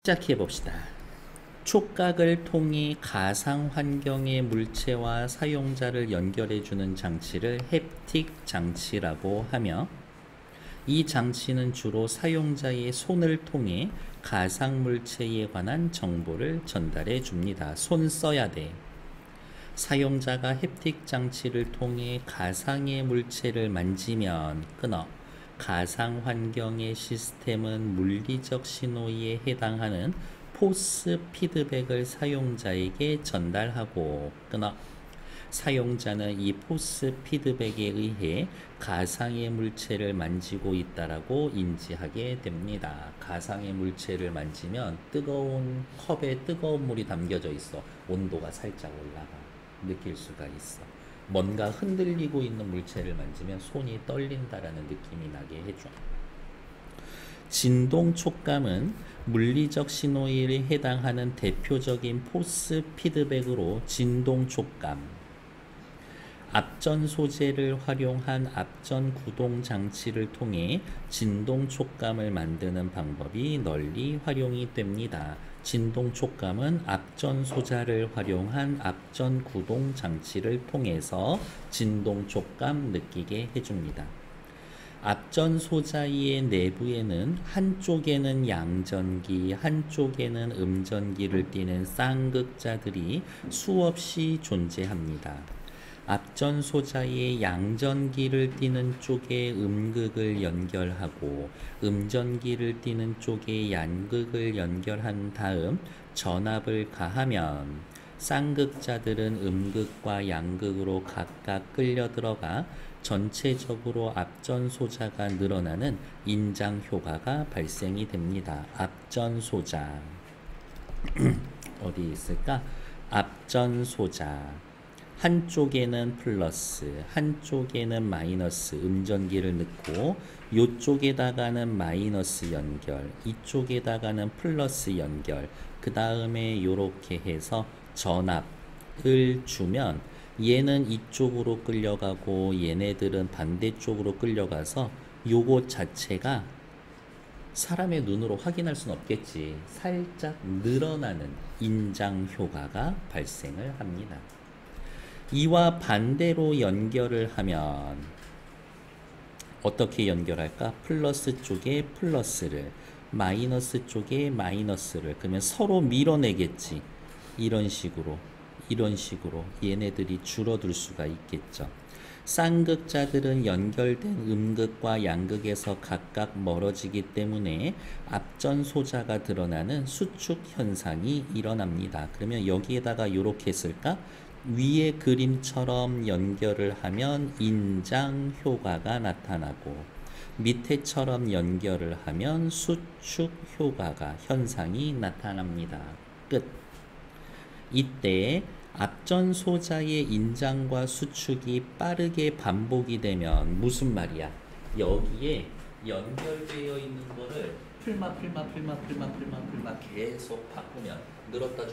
시작해 봅시다. 촉각을 통해 가상 환경의 물체와 사용자를 연결해 주는 장치를 햅틱 장치라고 하며, 이 장치는 주로 사용자의 손을 통해 가상 물체에 관한 정보를 전달해 줍니다. 손 써야 돼. 사용자가 햅틱 장치를 통해 가상의 물체를 만지면 끊어. 가상 환경의 시스템은 물리적 신호에 해당하는 포스 피드백을 사용자에게 전달하고 끊어. 사용자는 이 포스 피드백에 의해 가상의 물체를 만지고 있다라고 인지하게 됩니다. 가상의 물체를 만지면 뜨거운 컵에 뜨거운 물이 담겨져 있어. 온도가 살짝 올라가. 느낄 수가 있어. 뭔가 흔들리고 있는 물체를 만지면 손이 떨린다라는 느낌이 나게 해줘. 진동 촉감은 물리적 신호에 해당하는 대표적인 포스 피드백으로 진동 촉감, 앞전 소재를 활용한 앞전 구동 장치를 통해 진동 촉감을 만드는 방법이 널리 활용이 됩니다. 진동 촉감은 앞전 소자를 활용한 앞전 구동 장치를 통해서 진동 촉감 느끼게 해줍니다. 앞전 소자의 내부에는 한쪽에는 양전기, 한쪽에는 음전기를 띠는 쌍극자들이 수없이 존재합니다. 앞전 소자의 양전기를 띠는 쪽에 음극을 연결하고 음전기를 띠는 쪽에 양극을 연결한 다음 전압을 가하면 쌍극자들은 음극과 양극으로 각각 끌려 들어가 전체적으로 앞전 소자가 늘어나는 인장 효과가 발생이 됩니다. 앞전 소자 어디 있을까? 앞전 소자 한쪽에는 플러스, 한쪽에는 마이너스 음전기를 넣고 이쪽에다가는 마이너스 연결, 이쪽에다가는 플러스 연결, 그 다음에 이렇게 해서 전압을 주면 얘는 이쪽으로 끌려가고 얘네들은 반대쪽으로 끌려가서 요것 자체가 사람의 눈으로 확인할 수는 없겠지. 살짝 늘어나는 인장 효과가 발생을 합니다. 이와 반대로 연결을 하면 어떻게 연결할까? 플러스 쪽에 플러스를, 마이너스 쪽에 마이너스를, 그러면 서로 밀어내겠지. 이런 식으로 얘네들이 줄어들 수가 있겠죠. 쌍극자들은 연결된 음극과 양극에서 각각 멀어지기 때문에 앞전 소자가 드러나는 수축 현상이 일어납니다. 그러면 여기에다가 이렇게 쓸까? 위의 그림처럼 연결을 하면 인장 효과가 나타나고 밑에처럼 연결을 하면 수축 효과가 현상이 나타납니다. 끝. 이때 앞전 소자의 인장과 수축이 빠르게 반복이 되면 무슨 말이야? 여기에 연결되어 있는 거를 풀마 계속 바꾸면 늘었다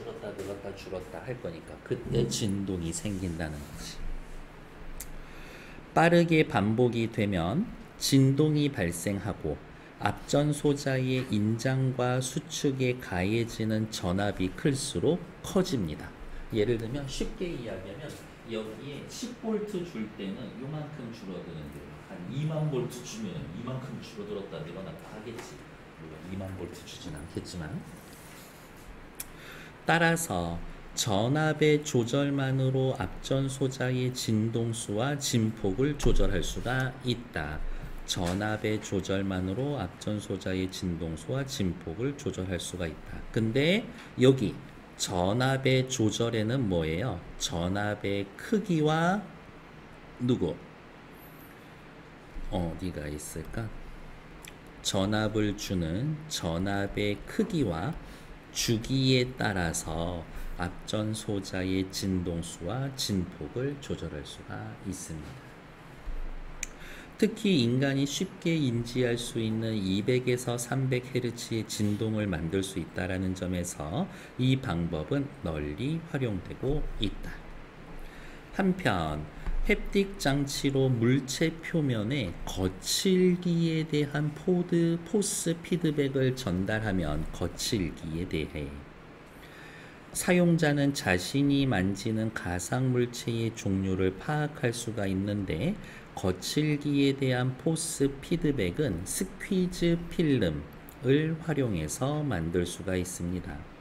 줄었다 할 거니까 그때 진동이 생긴다는 거지. 빠르게 반복이 되면 진동이 발생하고 앞전 소자의 인장과 수축에 가해지는 전압이 클수록 커집니다. 예를 들면 쉽게 이야기하면 여기에 10V 줄 때는 요만큼 줄어드는데 한 2만 볼트 주면 이만큼 줄어들었다 늘어났다 하겠지. 물론 2만 볼트 주진 않겠지만, 따라서 전압의 조절만으로 앞전 소자의 진동수와 진폭을 조절할 수가 있다. 전압의 조절만으로 앞전 소자의 진동수와 진폭을 조절할 수가 있다. 근데 여기 전압의 조절에는 뭐예요? 전압의 크기와 어디가 있을까? 전압을 주는 전압의 크기와 주기에 따라서 앞전 소자의 진동수와 진폭을 조절할 수가 있습니다. 특히 인간이 쉽게 인지할 수 있는 200에서 300Hz의 진동을 만들 수 있다는 점에서 이 방법은 널리 활용되고 있다. 한편 햅틱 장치로 물체 표면에 거칠기에 대한 포스 피드백을 전달하면 거칠기에 대해 사용자는 자신이 만지는 가상 물체의 종류를 파악할 수가 있는데 거칠기에 대한 포스 피드백은 스퀴즈 필름을 활용해서 만들 수가 있습니다.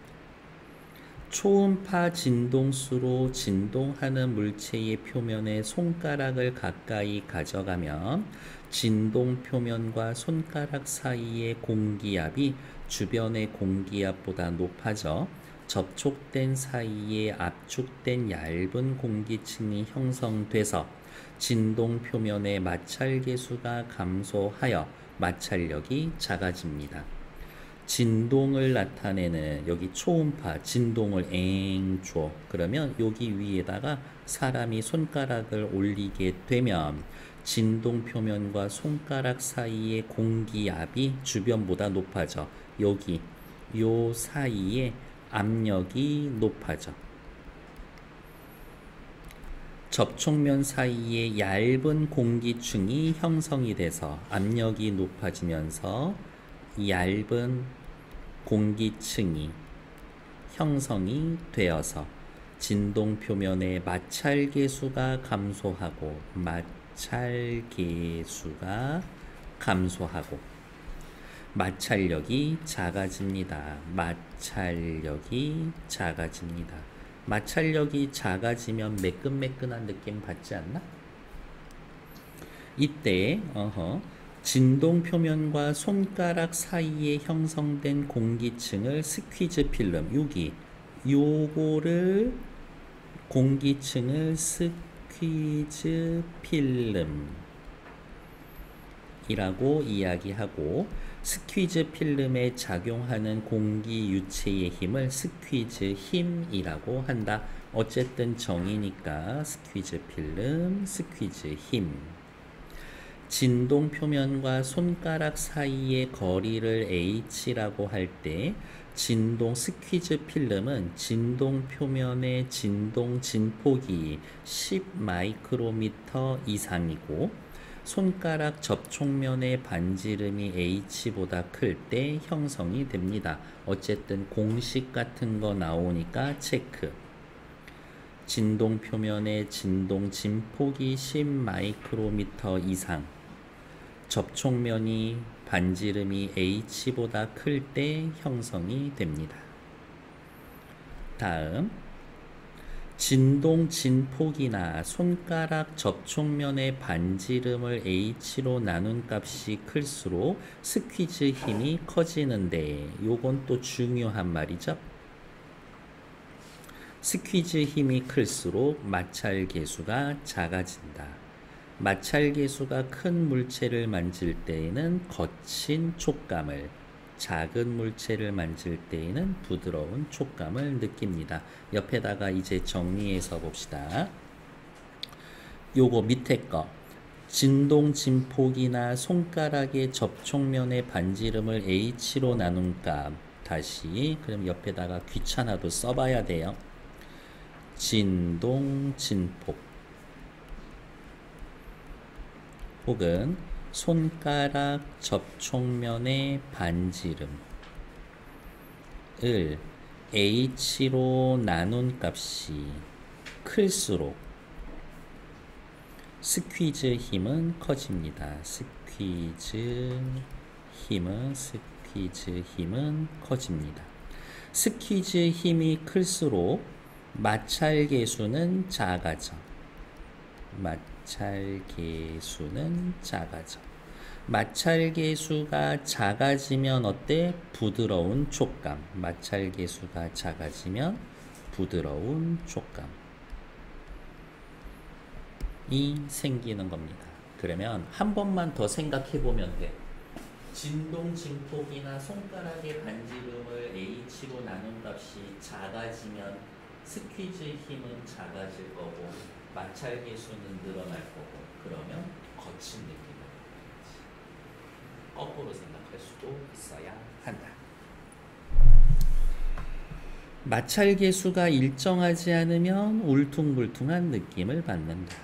초음파 진동수로 진동하는 물체의 표면에 손가락을 가까이 가져가면 진동 표면과 손가락 사이의 공기압이 주변의 공기압보다 높아져 접촉된 사이에 압축된 얇은 공기층이 형성돼서 진동 표면의 마찰계수가 감소하여 마찰력이 작아집니다. 진동을 나타내는 여기 초음파 진동을 엥 줘. 그러면 여기 위에다가 사람이 손가락을 올리게 되면 진동 표면과 손가락 사이의 공기압이 주변보다 높아져. 여기 요 사이에 압력이 높아져. 접촉면 사이에 얇은 공기층이 형성이 돼서 압력이 높아지면서 얇은 공기층이 형성이 되어서 진동 표면의 마찰계수가 감소하고 마찰력이 작아집니다. 마찰력이 작아지면 매끈매끈한 느낌 받지 않나? 이때 진동 표면과 손가락 사이에 형성된 공기층을 스퀴즈 필름, 요거를 공기층을 스퀴즈 필름이라고 이야기하고 스퀴즈 필름에 작용하는 공기 유체의 힘을 스퀴즈 힘이라고 한다. 어쨌든 정이니까 스퀴즈 필름, 스퀴즈 힘. 진동 표면과 손가락 사이의 거리를 h라고 할 때 진동 스퀴즈 필름은 진동 표면의 진동 진폭이 10 마이크로미터 이상이고 손가락 접촉면의 반지름이 h보다 클 때 형성이 됩니다. 어쨌든 공식 같은 거 나오니까 체크. 진동 표면의 진동 진폭이 10 마이크로미터 이상, 접촉면이 반지름이 h보다 클 때 형성이 됩니다. 다음, 진동 진폭이나 손가락 접촉면의 반지름을 h로 나눈 값이 클수록 스퀴즈 힘이 커지는데 요건 또 중요한 말이죠. 스퀴즈 힘이 클수록 마찰계수가 작아진다. 마찰계수가 큰 물체를 만질 때에는 거친 촉감을, 작은 물체를 만질 때에는 부드러운 촉감을 느낍니다. 옆에다가 이제 정리해서 봅시다. 요거 밑에 거 진동 진폭이나 손가락의 접촉면의 반지름을 h로 나눈 값, 다시 그럼 옆에다가 귀찮아도 써봐야 돼요. 진동 진폭 혹은 손가락 접촉면의 반지름을 h로 나눈 값이 클수록 스퀴즈 힘은 커집니다. 스퀴즈 힘은 커집니다. 스퀴즈 힘이 클수록 마찰계수는 작아져. 마찰계수가 작아지면 어때? 부드러운 촉감이 생기는 겁니다. 그러면 한 번만 더 생각해 보면 돼. 진동 진폭이나 손가락의 반지름을 h로 나눈 값이 작아지면 스퀴즈 힘은 작아질 거고 마찰계수는 늘어날 거고, 그러면 거친 느낌을 받지. 거꾸로 생각할 수도 있어야 한다. 마찰계수가 일정하지 않으면 울퉁불퉁한 느낌을 받는다.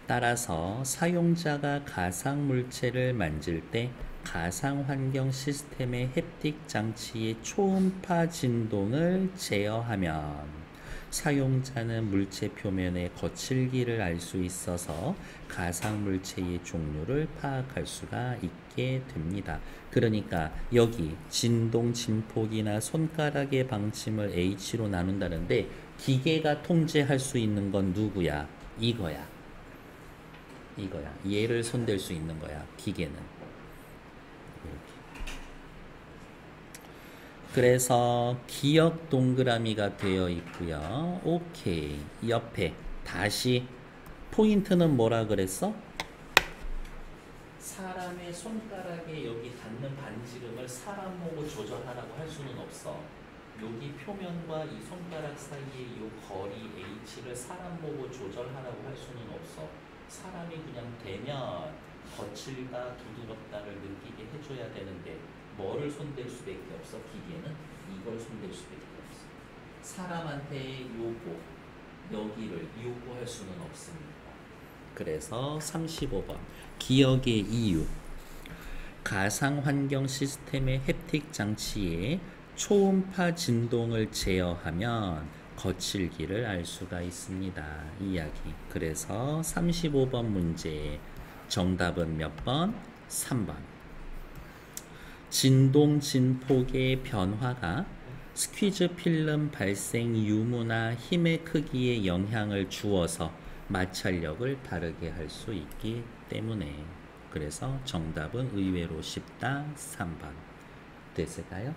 따라서 사용자가 가상물체를 만질 때 가상환경 시스템의 햅틱 장치의 초음파 진동을 제어하면 사용자는 물체 표면의 거칠기를 알 수 있어서 가상물체의 종류를 파악할 수가 있게 됩니다. 그러니까 여기 진동, 진폭이나 손가락의 방침을 H로 나눈다는데 기계가 통제할 수 있는 건 누구야? 이거야. 얘를 손댈 수 있는 거야. 기계는. 이렇게. 그래서 기억 동그라미가 되어 있고요. 오케이. 옆에 다시 포인트는 뭐라 그랬어? 사람의 손가락에 여기 닿는 반지름을 사람 보고 조절하라고 할 수는 없어. 여기 표면과 이 손가락 사이의 이 거리 H를 사람 보고 조절하라고 할 수는 없어. 사람이 그냥 되면 거칠다 부드럽다를 느끼게 해줘야 되는데 뭐를 손댈 수밖에 없어. 기계는 이걸 손댈 수밖에 없어. 사람한테 여기를 요구할 수는 없습니다. 그래서 35번 기억의 이유. 가상환경 시스템의 햅틱 장치에 초음파 진동을 제어하면 거칠기를 알 수가 있습니다. 이야기. 그래서 35번 문제 정답은 몇 번? 3번. 진동, 진폭의 변화가 스퀴즈 필름 발생 유무나 힘의 크기에 영향을 주어서 마찰력을 다르게 할 수 있기 때문에. 그래서 정답은 의외로 쉽다. 3번. 됐을까요?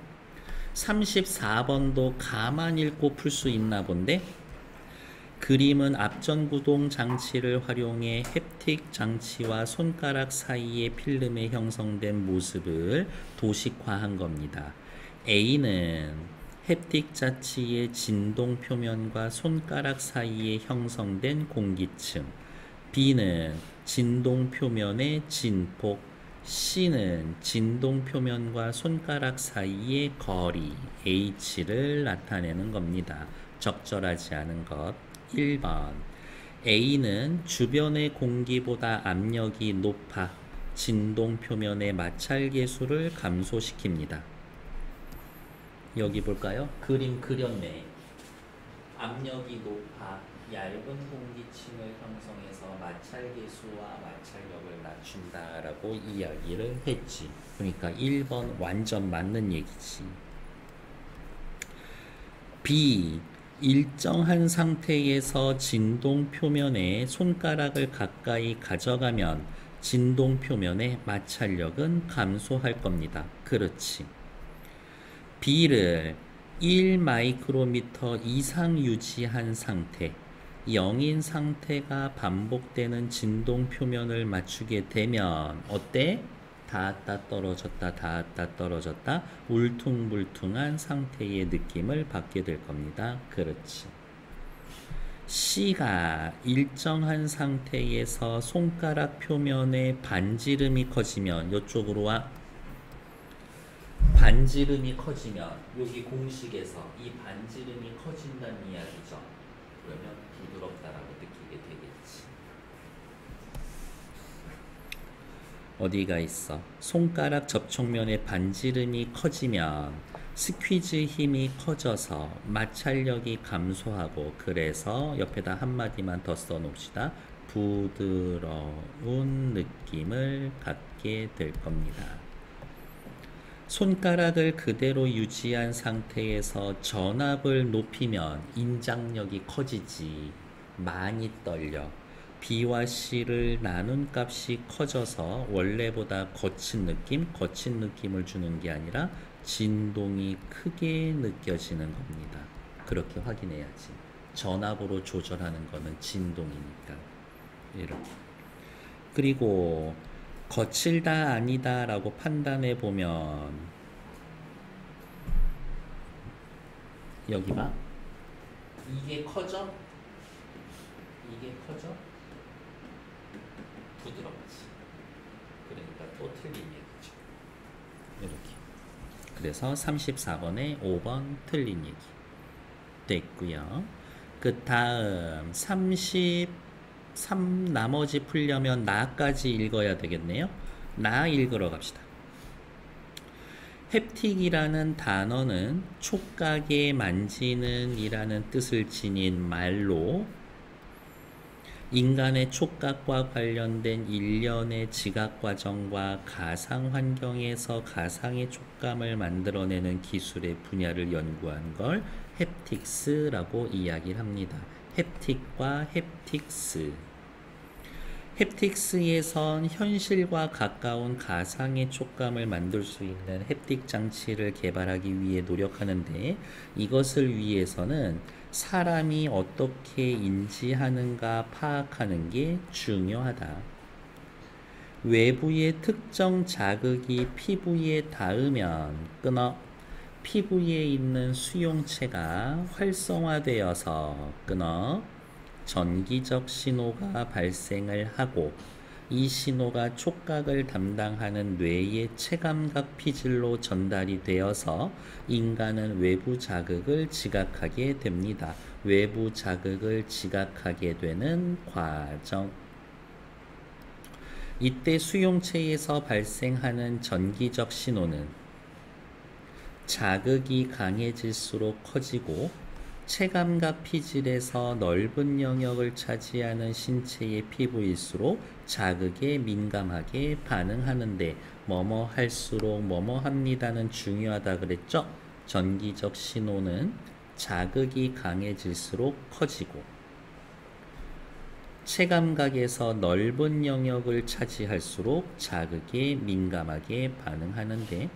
34번도 가만 읽고 풀 수 있나 본데. 그림은 앞전구동 장치를 활용해 햅틱 장치와 손가락 사이의 필름에 형성된 모습을 도식화한 겁니다. A는 햅틱 장치의 진동 표면과 손가락 사이에 형성된 공기층, B는 진동 표면의 진폭, C는 진동 표면과 손가락 사이의 거리 H를 나타내는 겁니다. 적절하지 않은 것 1번. A는 주변의 공기보다 압력이 높아 진동 표면의 마찰 계수를 감소시킵니다. 여기 볼까요? 그림 그렸네. 압력이 높아 얇은 공기층을 형성해서 마찰 계수와 마찰력을 낮춘다라고 이야기를 했지. 그러니까 1번 완전 맞는 얘기지. B. 일정한 상태에서 진동 표면에 손가락을 가까이 가져가면 진동 표면의 마찰력은 감소할 겁니다. 그렇지. B를 1 마이크로미터 이상 유지한 상태, 0인 상태가 반복되는 진동 표면을 맞추게 되면 어때? 닿았다 떨어졌다 닿았다 떨어졌다 울퉁불퉁한 상태의 느낌을 받게 될 겁니다. 그렇지. C가 일정한 상태에서 손가락 표면의 반지름이 커지면 이쪽으로 와. 반지름이 커지면 여기 공식에서 이 반지름이 커진다는 이야기죠. 그러면 부드럽다라고 느끼게 되겠지. 어디가 있어? 손가락 접촉면의 반지름이 커지면 스퀴즈 힘이 커져서 마찰력이 감소하고, 그래서 옆에다 한마디만 더 써놓읍시다. 부드러운 느낌을 갖게 될 겁니다. 손가락을 그대로 유지한 상태에서 전압을 높이면 인장력이 커지지. 많이 떨려. B와 C를 나눈 값이 커져서 원래보다 거친 느낌을 주는 게 아니라 진동이 크게 느껴지는 겁니다. 그렇게 확인해야지. 전압으로 조절하는 거는 진동이니까. 이렇게. 그리고 거칠다 아니다 라고 판단해 보면 여기 봐. 이게 커져? 부드럽지. 그러니까 또 틀린 얘기죠. 이렇게. 그래서 34번에 5번 틀린 얘기 됐고요. 그 다음 35번 나머지 풀려면 나까지 읽어야 되겠네요. 나 읽으러 갑시다. 햅틱이라는 단어는 촉각에 만지는 이라는 뜻을 지닌 말로 인간의 촉각과 관련된 일련의 지각 과정과 가상 환경에서 가상의 촉감을 만들어내는 기술의 분야를 연구한 걸 햅틱스라고 이야기를 합니다. 햅틱과 햅틱스. 햅틱스에선 현실과 가까운 가상의 촉감을 만들 수 있는 햅틱 장치를 개발하기 위해 노력하는데, 이것을 위해서는 사람이 어떻게 인지하는가 파악하는 게 중요하다. 외부의 특정 자극이 피부에 닿으면 끊어 피부에 있는 수용체가 활성화되어서 끊어 전기적 신호가 발생을 하고, 이 신호가 촉각을 담당하는 뇌의 체감각 피질로 전달이 되어서 인간은 외부 자극을 지각하게 됩니다. 외부 자극을 지각하게 되는 과정. 이때 수용체에서 발생하는 전기적 신호는 자극이 강해질수록 커지고, 체감각 피질에서 넓은 영역을 차지하는 신체의 피부일수록 자극에 민감하게 반응하는데, 뭐뭐 할수록 뭐뭐 합니다는 중요하다 그랬죠? 전기적 신호는 자극이 강해질수록 커지고, 체감각에서 넓은 영역을 차지할수록 자극에 민감하게 반응하는데,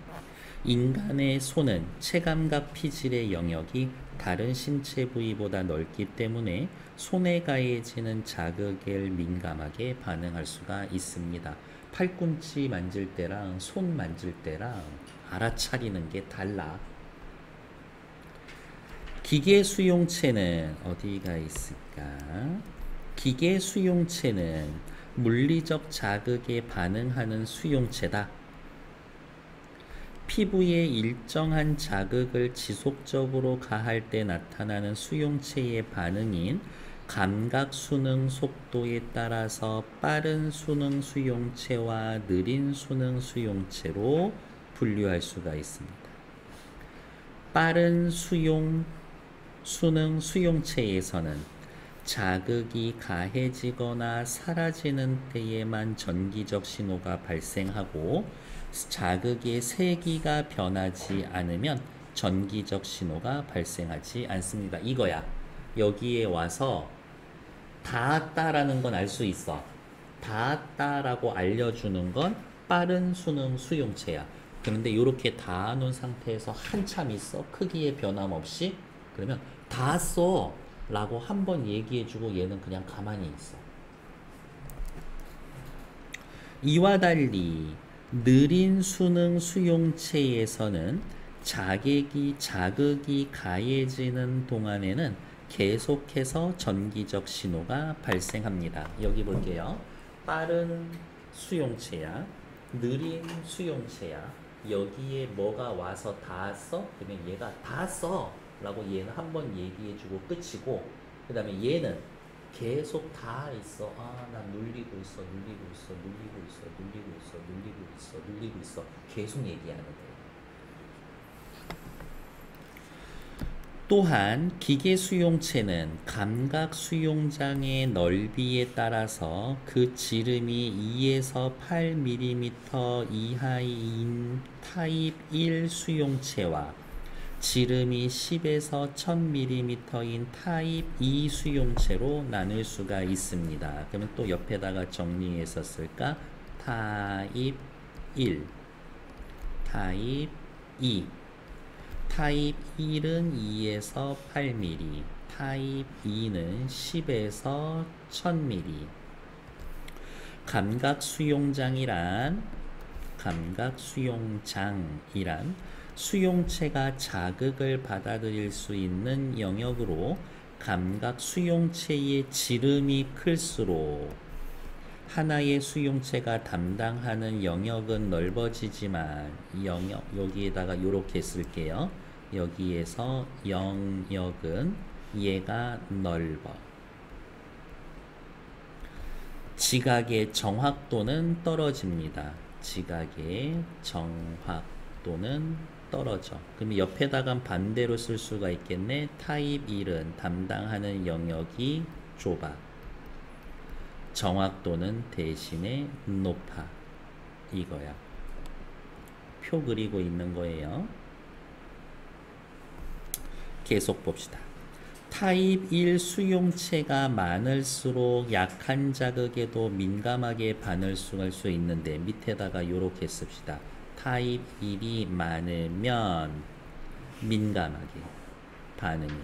인간의 손은 체감각 피질의 영역이 다른 신체 부위보다 넓기 때문에 손에 가해지는 자극에 민감하게 반응할 수가 있습니다. 팔꿈치 만질 때랑 손 만질 때랑 알아차리는 게 달라. 기계 수용체는 어디가 있을까? 기계 수용체는 물리적 자극에 반응하는 수용체다. 피부에 일정한 자극을 지속적으로 가할 때 나타나는 수용체의 반응인 감각 수능 속도에 따라서 빠른 수능 수용체와 느린 수능 수용체로 분류할 수가 있습니다. 빠른 수능 수용체에서는 자극이 가해지거나 사라지는 때에만 전기적 신호가 발생하고, 자극의 세기가 변하지 않으면 전기적 신호가 발생하지 않습니다. 이거야. 여기에 와서 닿았다라는 건 알 수 있어. 닿았다라고 알려주는 건 빠른 수능 수용체야. 그런데 이렇게 닿아놓은 상태에서 한참 있어. 크기의 변함없이. 그러면 닿았어 라고 한번 얘기해주고 얘는 그냥 가만히 있어. 이와 달리 느린 수능 수용체에서는 자극이 가해지는 동안에는 계속해서 전기적 신호가 발생합니다. 여기 볼게요. 빠른 수용체야, 느린 수용체야. 여기에 뭐가 와서 닿았어? 그러면 얘가 닿았어 라고 얘는 한번 얘기해주고 끝이고, 그 다음에 얘는 계속 다 있어. 나 눌리고 있어. 계속 얘기하는 거예요. 또한 기계 수용체는 감각 수용장의 넓이에 따라서 그 지름이 2에서 8mm 이하인 타입 1 수용체와 지름이 10에서 1000mm인 타입 2 수용체로 나눌 수가 있습니다. 그러면 또 옆에다가 정리해서 쓸까? 타입 1, 타입 2. 타입 1은 2에서 8mm, 타입 2는 10에서 1000mm. 감각 수용장이란 수용체가 자극을 받아들일 수 있는 영역으로, 감각 수용체의 지름이 클수록 하나의 수용체가 담당하는 영역은 넓어지지만, 여기에다가 이렇게 쓸게요. 여기에서 영역은 얘가 넓어. 지각의 정확도는 떨어집니다. 지각의 정확도는 떨어져. 그럼 옆에다가 반대로 쓸 수가 있겠네. 타입 1은 담당하는 영역이 좁아. 정확도는 대신에 높아. 이거야. 표 그리고 있는 거예요. 계속 봅시다. 타입 1 수용체가 많을수록 약한 자극에도 민감하게 반응할 수 있는데 밑에다가 요렇게 씁시다. 타입 1이 많으면 민감하게 반응해.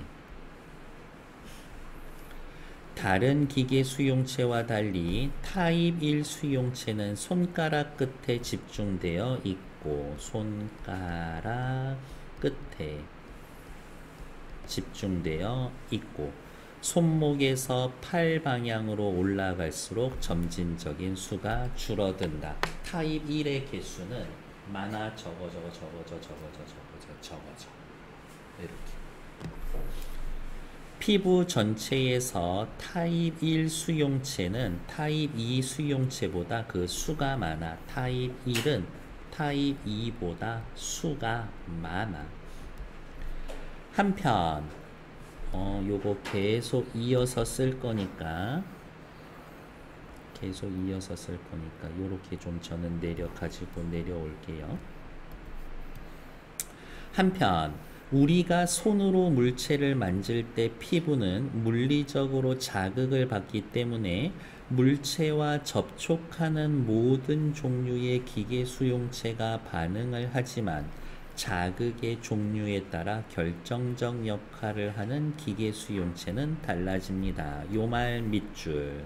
다른 기계 수용체와 달리 타입 1 수용체는 손가락 끝에 집중되어 있고 손가락 끝에 집중되어 있고 손목에서 팔 방향으로 올라갈수록 점진적인 수가 줄어든다. 타입 1의 개수는 많아 적어져 이렇게. 피부 전체에서 타입 1 수용체는 타입 2 수용체보다 그 수가 많아. 타입 1은 타입 2보다 수가 많아. 한편 요거 계속 이어서 쓸 거니까 요렇게 좀 저는 가지고 내려올게요. 한편 우리가 손으로 물체를 만질 때 피부는 물리적으로 자극을 받기 때문에 물체와 접촉하는 모든 종류의 기계 수용체가 반응을 하지만 자극의 종류에 따라 결정적 역할을 하는 기계 수용체는 달라집니다. 요 말 밑줄.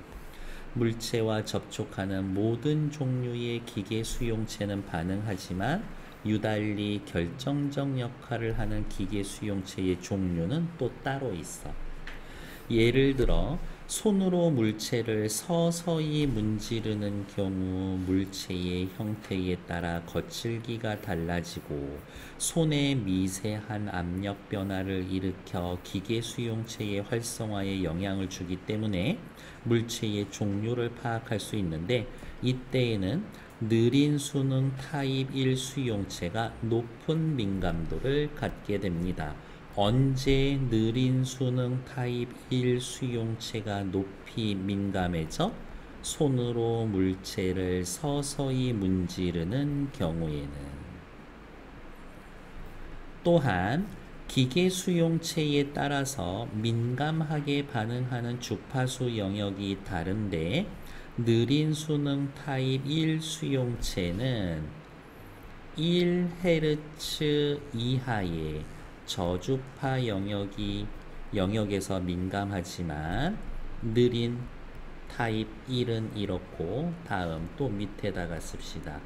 물체와 접촉하는 모든 종류의 기계 수용체는 반응하지만 유달리 결정적 역할을 하는 기계 수용체의 종류는 또 따로 있어. 예를 들어 손으로 물체를 서서히 문지르는 경우 물체의 형태에 따라 거칠기가 달라지고 손의 미세한 압력 변화를 일으켜 기계 수용체의 활성화에 영향을 주기 때문에 물체의 종류를 파악할 수 있는데 이때에는 느린 수능 타입 1 수용체가 높은 민감도를 갖게 됩니다. 언제 느린 수능 타입 1 수용체가 높이 민감해져? 손으로 물체를 서서히 문지르는 경우에는. 또한 기계 수용체에 따라서 민감하게 반응하는 주파수 영역이 다른데 느린 수능 타입 1 수용체는 1Hz 이하의 저주파 영역에서 민감하지만 느린 타입 1은 이렇고 다음 또 밑에다가 씁시다.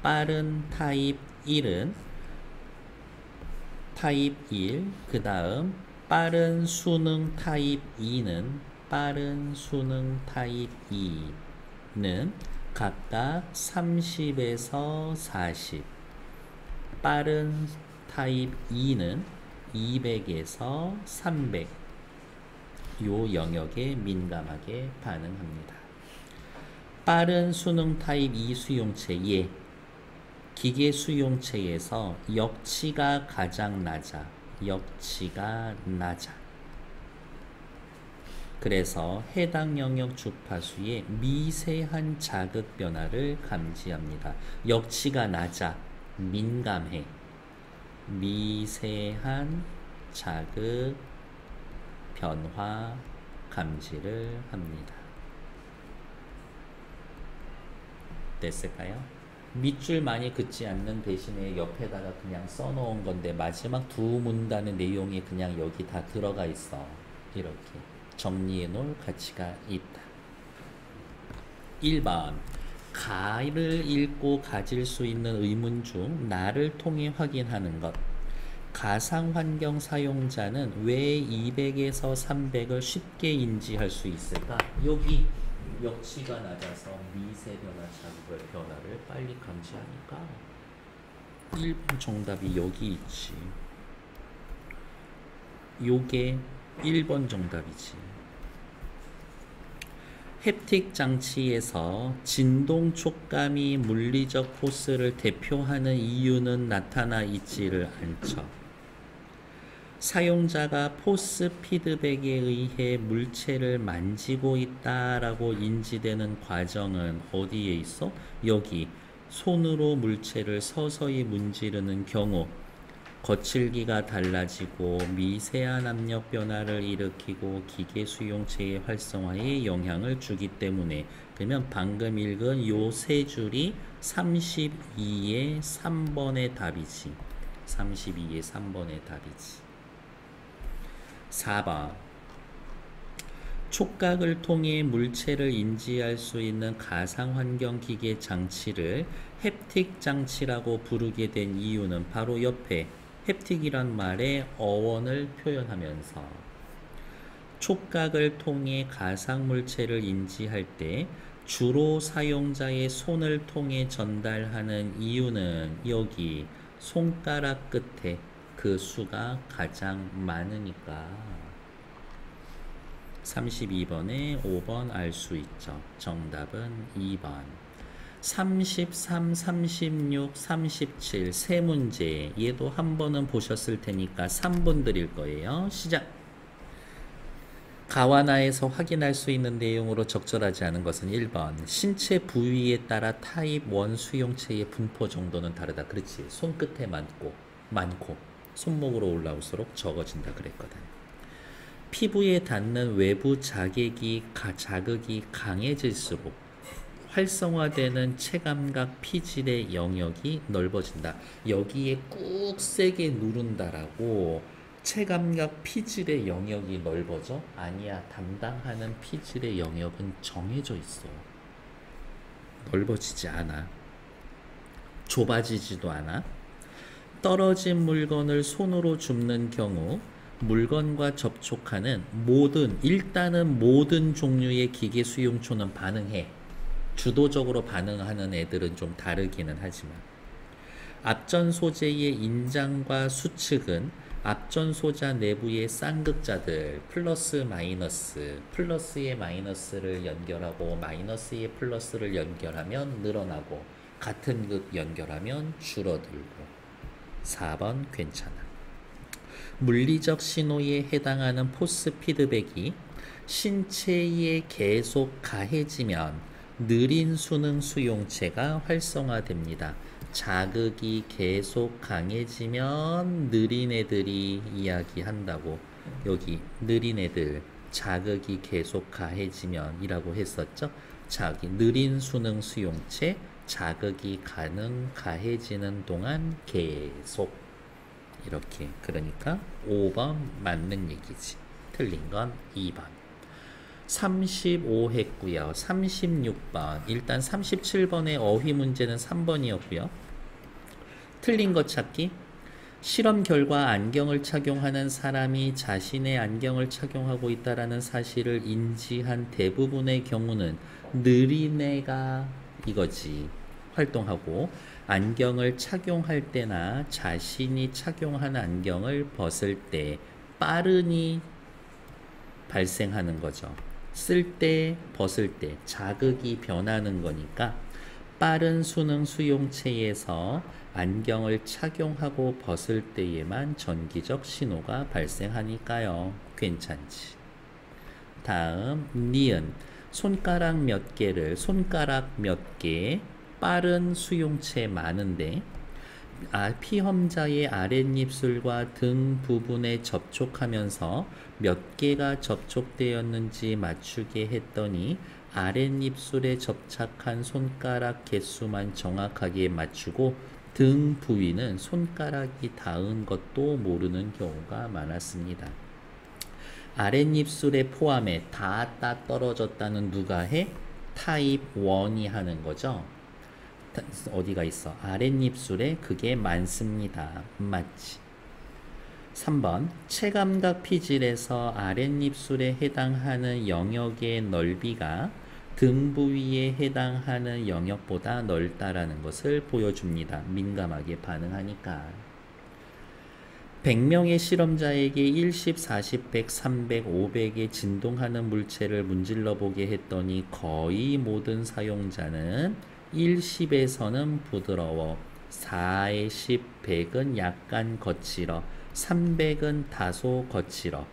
빠른 타입 1은 타입 1, 그 다음 빠른 수능 타입 2는 각각 30에서 40, 빠른 타입 2는 200에서 300 요 영역에 민감하게 반응합니다. 빠른 수능 타입 2 수용체 기계 수용체에서 역치가 가장 낮아. 그래서 해당 영역 주파수의 미세한 자극 변화를 감지합니다. 역치가 낮아. 민감해. 미세한 자극 변화 감지를 합니다. 됐을까요? 밑줄 많이 긋지 않는 대신에 옆에다가 그냥 써놓은 건데 마지막 두 문단의 내용이 그냥 여기 다 들어가 있어. 이렇게 정리해 놓을 가치가 있다. 1번 가를 읽고 가질 수 있는 의문 중 나를 통해 확인하는 것. 가상환경 사용자는 왜 200에서 300을 쉽게 인지할 수 있을까? 여기 역치가 낮아서 미세 변화 자극의 변화를 빨리 감지하니까 1번 정답이 여기 있지. 요게 1번 정답이지. 햅틱 장치에서 진동 촉감이 물리적 포스를 대표하는 이유는 나타나 있지를 않죠. 사용자가 포스 피드백에 의해 물체를 만지고 있다라고 인지되는 과정은 어디에 있어? 여기 손으로 물체를 서서히 문지르는 경우 거칠기가 달라지고 미세한 압력 변화를 일으키고 기계 수용체의 활성화에 영향을 주기 때문에, 그러면 방금 읽은 요 세 줄이 32의 3번의 답이지. 32의 3번의 답이지. 4번. 촉각을 통해 물체를 인지할 수 있는 가상환경 기계 장치를 햅틱 장치라고 부르게 된 이유는 바로 옆에 햅틱이란 말의 어원을 표현하면서 촉각을 통해 가상 물체를 인지할 때 주로 사용자의 손을 통해 전달하는 이유는 여기 손가락 끝에 그 수가 가장 많으니까. 32번에 5번 알 수 있죠. 정답은 2번. 33, 36, 37 세 문제, 얘도 한 번은 보셨을 테니까 3분 드릴 거예요. 시작! 가와나에서 확인할 수 있는 내용으로 적절하지 않은 것은 1번. 신체 부위에 따라 타입 1 수용체의 분포 정도는 다르다. 그렇지. 손끝에 많고 손목으로 올라올수록 적어진다 그랬거든. 피부에 닿는 외부 자극이 강해질수록 활성화되는 체감각 피질의 영역이 넓어진다. 여기에 꾹 세게 누른다라고 체감각 피질의 영역이 넓어져? 아니야. 담당하는 피질의 영역은 정해져 있어. 넓어지지 않아. 좁아지지도 않아. 떨어진 물건을 손으로 줍는 경우 물건과 접촉하는 일단은 모든 종류의 기계 수용초는 반응해. 주도적으로 반응하는 애들은 좀 다르기는 하지만, 앞전 소재의 인장과 수축은 앞전 소자 내부의 쌍극자들 플러스의 마이너스를 연결하고 마이너스의 플러스를 연결하면 늘어나고 같은 극 연결하면 줄어들고. 4번 괜찮아. 물리적 신호에 해당하는 포스 피드백이 신체에 계속 가해지면 느린 수능 수용체가 활성화됩니다. 자극이 계속 강해지면 느린 애들이 이야기한다고. 여기 느린 애들 자극이 계속 가해지면 이라고 했었죠. 느린 수능 수용체 자극이 가해지는 동안 계속, 이렇게. 그러니까 5번 맞는 얘기지. 틀린 건 2번. 35 했고요. 36번. 일단 37번의 어휘 문제는 3번이었고요. 틀린 것 찾기. 실험 결과 안경을 착용하는 사람이 자신의 안경을 착용하고 있다라는 사실을 인지한 대부분의 경우는 느린 애가 이거지. 활동하고, 안경을 착용할 때나 자신이 착용한 안경을 벗을 때 빠른이 발생하는 거죠. 쓸 때, 벗을 때 자극이 변하는 거니까 빠른 수능 수용체에서 안경을 착용하고 벗을 때에만 전기적 신호가 발생하니까요. 괜찮지. 다음 니은. 손가락 몇 개 빠른 수용체 많은데 피험자의 아랫입술과 등 부분에 접촉하면서 몇 개가 접촉되었는지 맞추게 했더니 아랫입술에 접착한 손가락 개수만 정확하게 맞추고 등 부위는 손가락이 닿은 것도 모르는 경우가 많았습니다. 아랫입술에 포함해 닿았다 떨어졌다는 누가 해? 타입 1이 하는 거죠. 어디가 있어? 아랫입술에 그게 많습니다. 맞지? 3번. 체감각 피질에서 아랫입술에 해당하는 영역의 넓이가 등 부위에 해당하는 영역보다 넓다라는 것을 보여줍니다. 민감하게 반응하니까. 100명의 실험자에게 10, 40, 100, 300, 500의 진동하는 물체를 문질러 보게 했더니 거의 모든 사용자는 1, 10에서는 부드러워, 4에 10, 100은 약간 거칠어, 300은 다소 거칠어.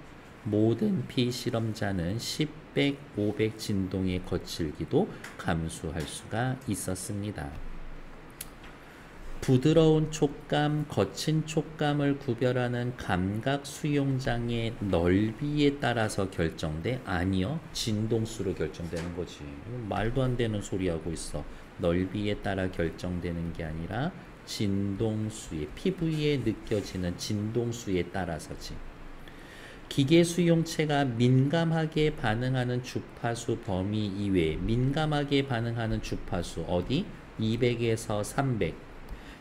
모든 피실험자는 10, 100, 500 진동의 거칠기도 감수할 수가 있었습니다. 부드러운 촉감, 거친 촉감을 구별하는 감각 수용장의 넓이에 따라서 결정돼? 아니요. 진동수로 결정되는 거지. 말도 안 되는 소리 하고 있어. 넓이에 따라 결정되는 게 아니라 진동수에, 피부에 느껴지는 진동수에 따라서지. 기계 수용체가 민감하게 반응하는 주파수 범위 이외에 민감하게 반응하는 주파수 어디? 200에서 300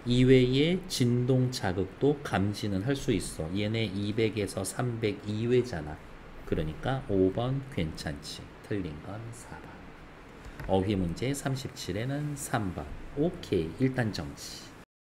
이외의 진동 자극도 감지는 할 수 있어. 얘네 200에서 300 이외잖아. 그러니까 5번 괜찮지. 틀린 건 4번. 어휘 문제 37에는 3번. 오케이. 일단 정지.